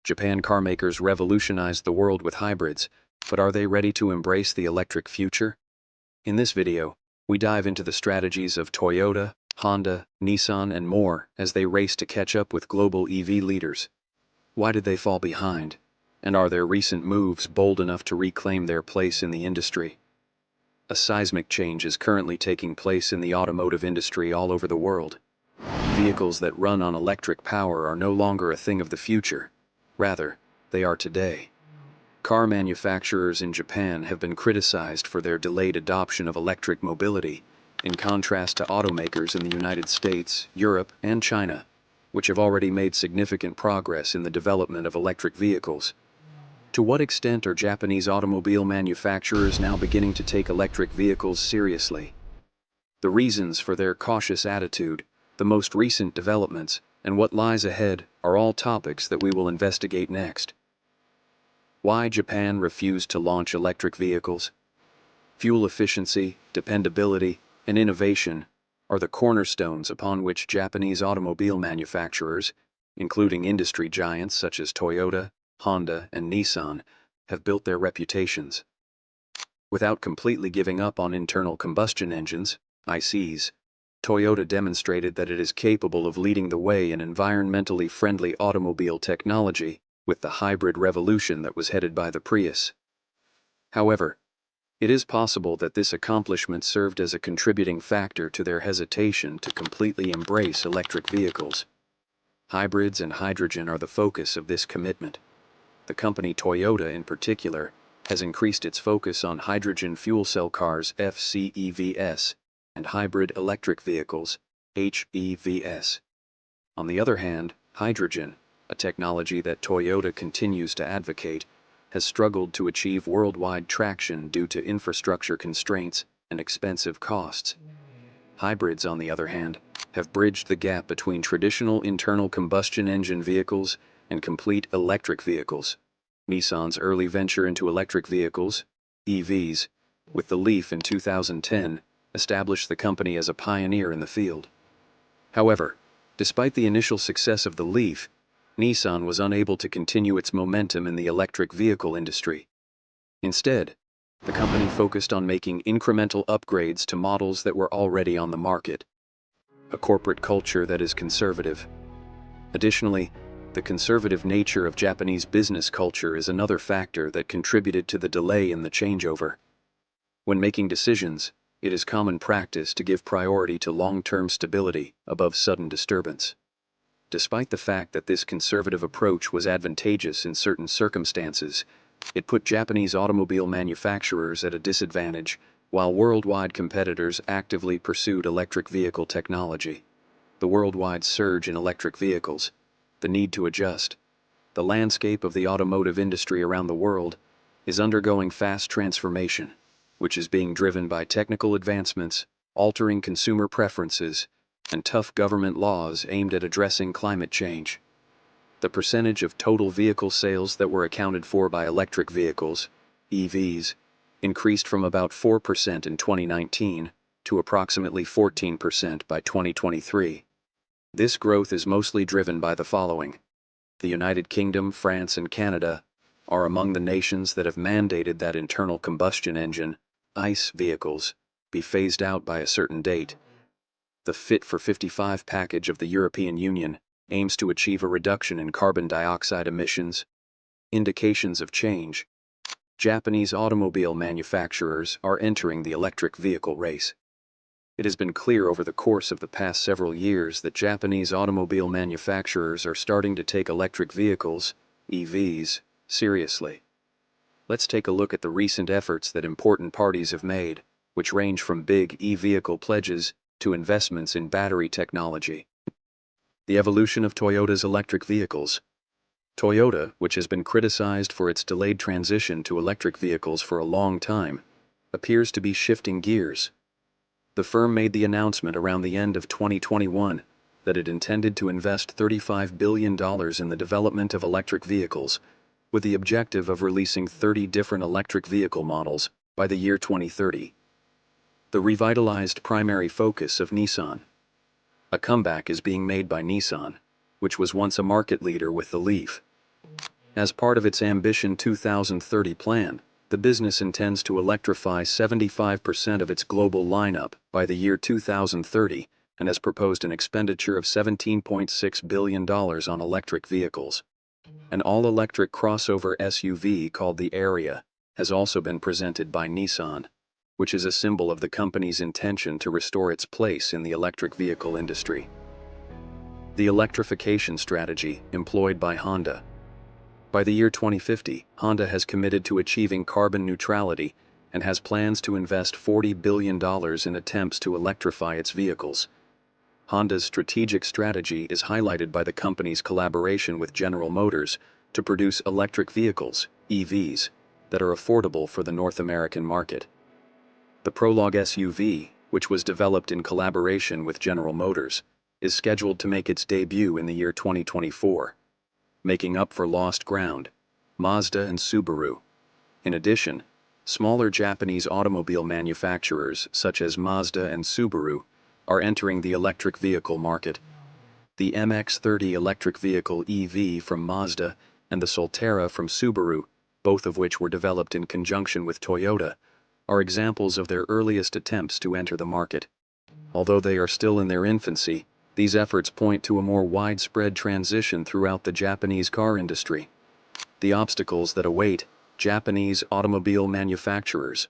Japan carmakers revolutionized the world with hybrids, but are they ready to embrace the electric future? In this video, we dive into the strategies of Toyota, Honda, Nissan, and more as they race to catch up with global EV leaders. Why did they fall behind? And are their recent moves bold enough to reclaim their place in the industry? A seismic change is currently taking place in the automotive industry all over the world. Vehicles that run on electric power are no longer a thing of the future. Rather, they are today. Car manufacturers in Japan have been criticized for their delayed adoption of electric mobility, in contrast to automakers in the United States, Europe, and China, which have already made significant progress in the development of electric vehicles. To what extent are Japanese automobile manufacturers now beginning to take electric vehicles seriously? The reasons for their cautious attitude, the most recent developments, and what lies ahead are all topics that we will investigate next. Why Japan refused to launch electric vehicles? Fuel efficiency, dependability, and innovation are the cornerstones upon which Japanese automobile manufacturers, including industry giants such as Toyota, Honda, and Nissan, have built their reputations. Without completely giving up on internal combustion engines, ICEs, Toyota demonstrated that it is capable of leading the way in environmentally friendly automobile technology with the hybrid revolution that was headed by the Prius. However, it is possible that this accomplishment served as a contributing factor to their hesitation to completely embrace electric vehicles. Hybrids and hydrogen are the focus of this commitment. The company Toyota, in particular, has increased its focus on hydrogen fuel cell cars (FCEVs) and hybrid electric vehicles (HEVs). On the other hand, hydrogen, a technology that Toyota continues to advocate, has struggled to achieve worldwide traction due to infrastructure constraints and expensive costs. Hybrids, on the other hand, have bridged the gap between traditional internal combustion engine vehicles and complete electric vehicles. Nissan's early venture into electric vehicles, EVs, with the Leaf in 2010, established the company as a pioneer in the field. However, despite the initial success of the Leaf, Nissan was unable to continue its momentum in the electric vehicle industry. Instead, the company focused on making incremental upgrades to models that were already on the market. A corporate culture that is conservative. Additionally, the conservative nature of Japanese business culture is another factor that contributed to the delay in the changeover. When making decisions, it is common practice to give priority to long-term stability above sudden disturbance. Despite the fact that this conservative approach was advantageous in certain circumstances, it put Japanese automobile manufacturers at a disadvantage, while worldwide competitors actively pursued electric vehicle technology. The worldwide surge in electric vehicles, the need to adjust. The landscape of the automotive industry around the world is undergoing fast transformation, which is being driven by technical advancements, altering consumer preferences, and tough government laws aimed at addressing climate change. The percentage of total vehicle sales that were accounted for by electric vehicles, EVs, increased from about 4% in 2019 to approximately 14% by 2023. This growth is mostly driven by the following. The United Kingdom, France, and Canada are among the nations that have mandated that internal combustion engine, ICE vehicles, be phased out by a certain date. The Fit for 55 package of the European Union aims to achieve a reduction in carbon dioxide emissions. Indications of change. Japanese automobile manufacturers are entering the electric vehicle race. It has been clear over the course of the past several years that Japanese automobile manufacturers are starting to take electric vehicles, EVs, seriously. Let's take a look at the recent efforts that important parties have made, which range from big e-vehicle pledges to investments in battery technology. The evolution of Toyota's electric vehicles. Toyota, which has been criticized for its delayed transition to electric vehicles for a long time, appears to be shifting gears. The firm made the announcement around the end of 2021 that it intended to invest $35 billion in the development of electric vehicles, with the objective of releasing 30 different electric vehicle models by the year 2030. The revitalized primary focus of Nissan. A comeback is being made by Nissan, which was once a market leader with the Leaf. As part of its Ambition 2030 plan, the business intends to electrify 75% of its global lineup by the year 2030 and has proposed an expenditure of $17.6 billion on electric vehicles. An all-electric crossover SUV called the Area has also been presented by Nissan, which is a symbol of the company's intention to restore its place in the electric vehicle industry. The electrification strategy employed by Honda. By the year 2050, Honda has committed to achieving carbon neutrality and has plans to invest $40 billion in attempts to electrify its vehicles. Honda's strategic strategy is highlighted by the company's collaboration with General Motors to produce electric vehicles, EVs, that are affordable for the North American market. The Prologue SUV, which was developed in collaboration with General Motors, is scheduled to make its debut in the year 2024. Making up for lost ground, Mazda and Subaru. In addition, smaller Japanese automobile manufacturers such as Mazda and Subaru are entering the electric vehicle market. The MX-30 electric vehicle EV from Mazda and the Solterra from Subaru, both of which were developed in conjunction with Toyota, are examples of their earliest attempts to enter the market. Although they are still in their infancy, these efforts point to a more widespread transition throughout the Japanese car industry. The obstacles that await Japanese automobile manufacturers.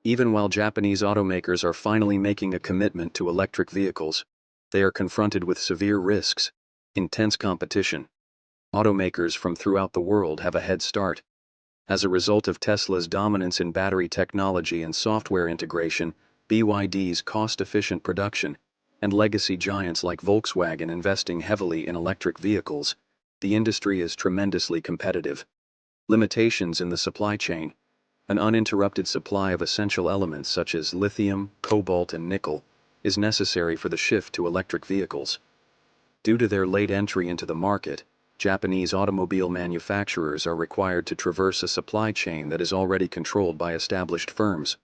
Even while Japanese automakers are finally making a commitment to electric vehicles, they are confronted with severe risks, intense competition. Automakers from throughout the world have a head start. As a result of Tesla's dominance in battery technology and software integration, BYD's cost-efficient production, and legacy giants like Volkswagen investing heavily in electric vehicles, the industry is tremendously competitive. Limitations in the supply chain. An uninterrupted supply of essential elements such as lithium, cobalt, and nickel is necessary for the shift to electric vehicles. Due to their late entry into the market, Japanese automobile manufacturers are required to traverse a supply chain that is already controlled by established firms.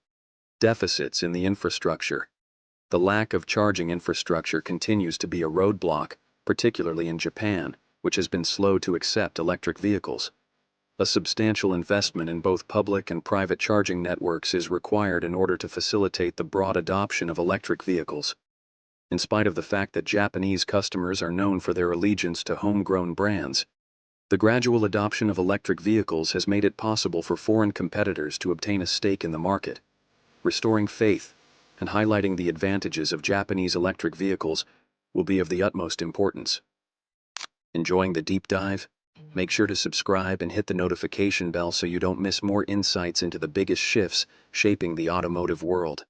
Deficits in the infrastructure. The lack of charging infrastructure continues to be a roadblock, particularly in Japan, which has been slow to accept electric vehicles. A substantial investment in both public and private charging networks is required in order to facilitate the broad adoption of electric vehicles. In spite of the fact that Japanese customers are known for their allegiance to homegrown brands, the gradual adoption of electric vehicles has made it possible for foreign competitors to obtain a stake in the market. Restoring faith and highlighting the advantages of Japanese electric vehicles will be of the utmost importance. Enjoying the deep dive? Make sure to subscribe and hit the notification bell so you don't miss more insights into the biggest shifts shaping the automotive world.